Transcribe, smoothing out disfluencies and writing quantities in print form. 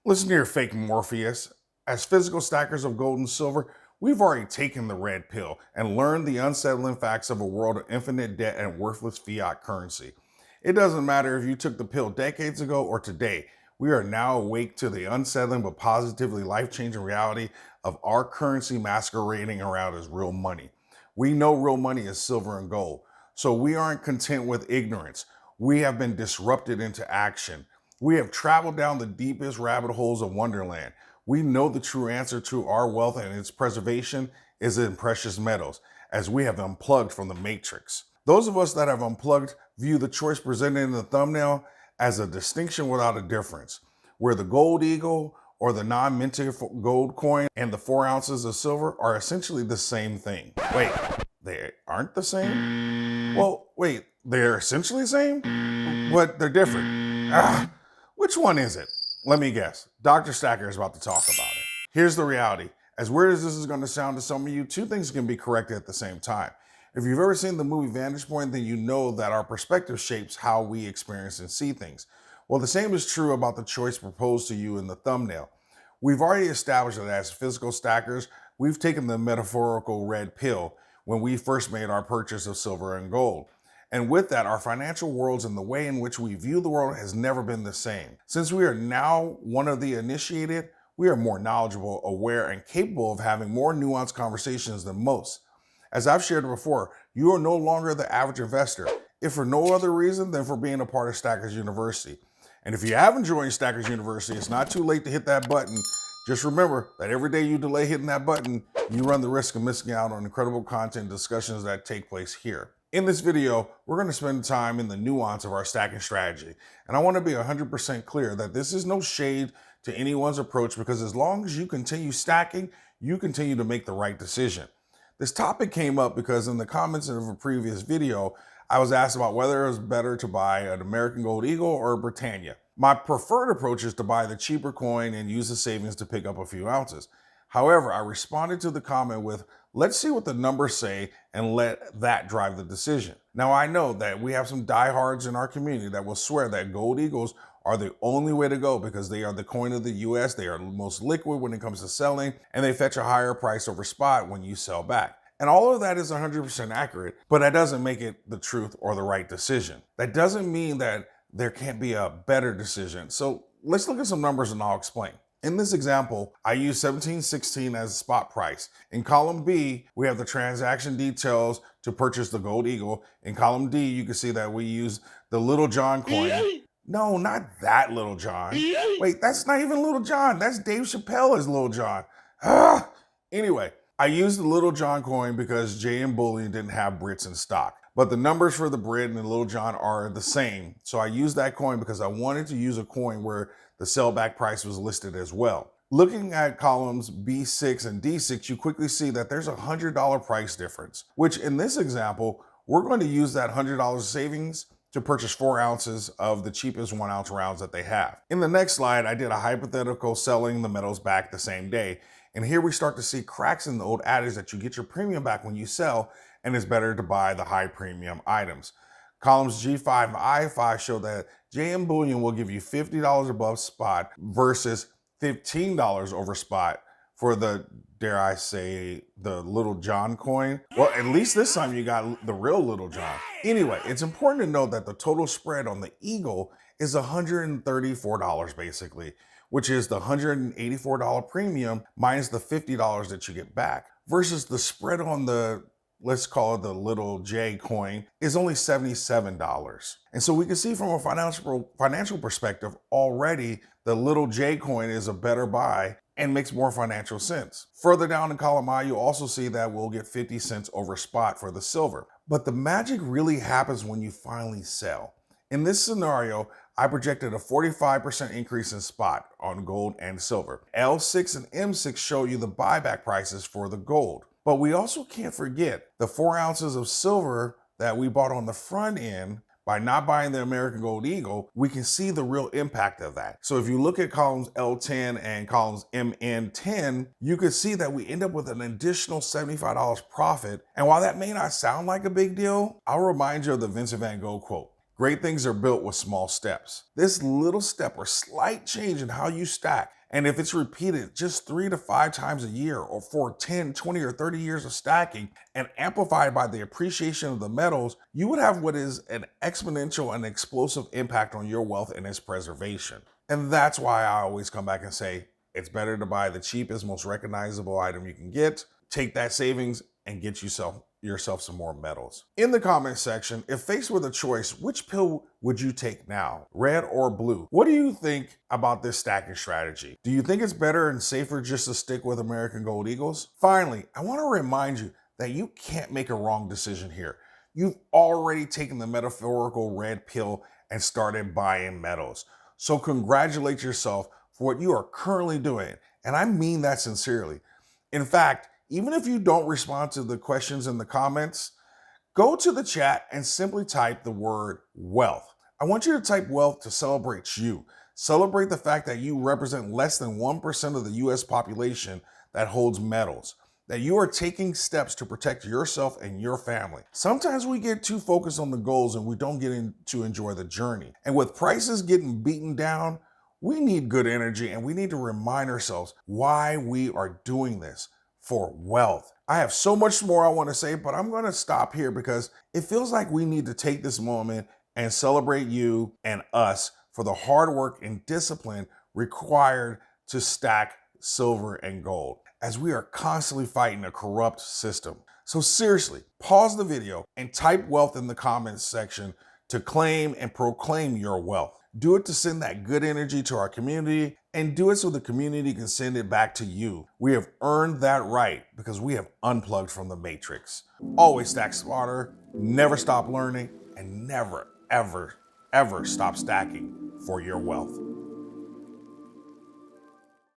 Listen here, fake Morpheus. As physical stackers of gold and silver, we've already taken the red pill and learned the unsettling facts of a world of infinite debt and worthless fiat currency. It doesn't matter if you took the pill decades ago or today, we are now awake to the unsettling but positively life-changing reality of our currency masquerading around as real money. We know real money is silver and gold, so we aren't content with ignorance. We have been disrupted into action. We have traveled down the deepest rabbit holes of Wonderland. We know the true answer to our wealth and its preservation is in precious metals, as we have unplugged from the matrix. Those of us that have unplugged view the choice presented in the thumbnail as a distinction without a difference, where the gold eagle or the non-minted gold coin and the 4 ounces of silver are essentially the same thing. Wait, they aren't the same? Well, wait, they're essentially the same, but they're different. Which one is it? Let me guess. Dr. Stacker is about to talk about it. Here's the reality. As weird as this is going to sound to some of you, two things can be corrected at the same time. If you've ever seen the movie Vantage Point, then you know that our perspective shapes how we experience and see things. Well, the same is true about the choice proposed to you in the thumbnail. We've already established that as physical stackers, we've taken the metaphorical red pill when we first made our purchase of silver and gold. And with that, our financial worlds and the way in which we view the world has never been the same. Since we are now one of the initiated, we are more knowledgeable, aware, and capable of having more nuanced conversations than most. As I've shared before, you are no longer the average investor, if for no other reason than for being a part of Stackers University. And if you haven't joined Stackers University, it's not too late to hit that button. Just remember that every day you delay hitting that button, you run the risk of missing out on incredible content and discussions that take place here. In this video, we're going to spend time in the nuance of our stacking strategy. And I want to be 100% clear that this is no shade to anyone's approach, because as long as you continue stacking, you continue to make the right decision. This topic came up because in the comments of a previous video, I was asked about whether it was better to buy an American Gold Eagle or a Britannia. My preferred approach is to buy the cheaper coin and use the savings to pick up a few ounces. However, I responded to the comment with, let's see what the numbers say and let that drive the decision. Now, I know that we have some diehards in our community that will swear that gold eagles are the only way to go because they are the coin of the US, they are the most liquid when it comes to selling, and they fetch a higher price over spot when you sell back. And all of that is 100% accurate, but that doesn't make it the truth or the right decision. That doesn't mean that there can't be a better decision. So let's look at some numbers and I'll explain. In this example, I use 1716 as a spot price. In column B, we have the transaction details to purchase the Gold Eagle. In column D, you can see that we use the Little John coin. No, not that Little John. Wait, that's not even Little John. That's Dave Chappelle as Little John. Anyway, I used the Little John coin because JM Bullion didn't have Brits in stock. But the numbers for the Brit and the Little John are the same. So I used that coin because I wanted to use a coin where the sellback price was listed as well. Looking at columns B6 and D6, you quickly see that there's a $100 price difference, which in this example, we're going to use that $100 savings to purchase 4 ounces of the cheapest 1 ounce rounds that they have. In the next slide, I did a hypothetical selling the metals back the same day. And here we start to see cracks in the old adage that you get your premium back when you sell, and it's better to buy the high premium items. Columns G5 and I5 show that JM Bullion will give you $50 above spot versus $15 over spot for the, dare I say, the Little John coin. Well, at least this time you got the real Little John. Anyway, it's important to note that the total spread on the Eagle is $134 basically, which is the $184 premium minus the $50 that you get back, versus the spread on the, let's call it the Little J coin, is only $77. And so we can see from a financial perspective already, the Little J coin is a better buy and makes more financial sense. Further down in column I, you'll also see that we'll get 50 cents over spot for the silver. But the magic really happens when you finally sell. In this scenario, I projected a 45% increase in spot on gold and silver. L6 and M6 show you the buyback prices for the gold. But we also can't forget the 4 ounces of silver that we bought on the front end. By not buying the American Gold Eagle, we can see the real impact of that. So if you look at columns L10 and columns MN10, you can see that we end up with an additional $75 profit. And while that may not sound like a big deal, I'll remind you of the Vincent van Gogh quote. Great things are built with small steps. This little step or slight change in how you stack, and if it's repeated just 3 to 5 times a year or for 10, 20, or 30 years of stacking and amplified by the appreciation of the metals, you would have what is an exponential and explosive impact on your wealth and its preservation. And that's why I always come back and say, it's better to buy the cheapest, most recognizable item you can get, take that savings and get yourself some more metals. In the comment section, if faced with a choice, which pill would you take now, red or blue? What do you think about this stacking strategy? Do you think it's better and safer just to stick with American Gold Eagles? Finally, I want to remind you that you can't make a wrong decision here. You've already taken the metaphorical red pill and started buying metals. So congratulate yourself for what you are currently doing. And I mean that sincerely. In fact, even if you don't respond to the questions in the comments, go to the chat and simply type the word wealth. I want you to type wealth to celebrate you. Celebrate the fact that you represent less than 1% of the US population that holds metals, that you are taking steps to protect yourself and your family. Sometimes we get too focused on the goals and we don't get to enjoy the journey. And with prices getting beaten down, we need good energy and we need to remind ourselves why we are doing this. For wealth. I have so much more I want to say, but I'm going to stop here because it feels like we need to take this moment and celebrate you and us for the hard work and discipline required to stack silver and gold, as we are constantly fighting a corrupt system. So seriously, pause the video and type wealth in the comments section to claim and proclaim your wealth. Do it to send that good energy to our community, and do it so the community can send it back to you. We have earned that right because we have unplugged from the matrix. Always stack smarter, never stop learning, and never, ever, ever stop stacking for your wealth.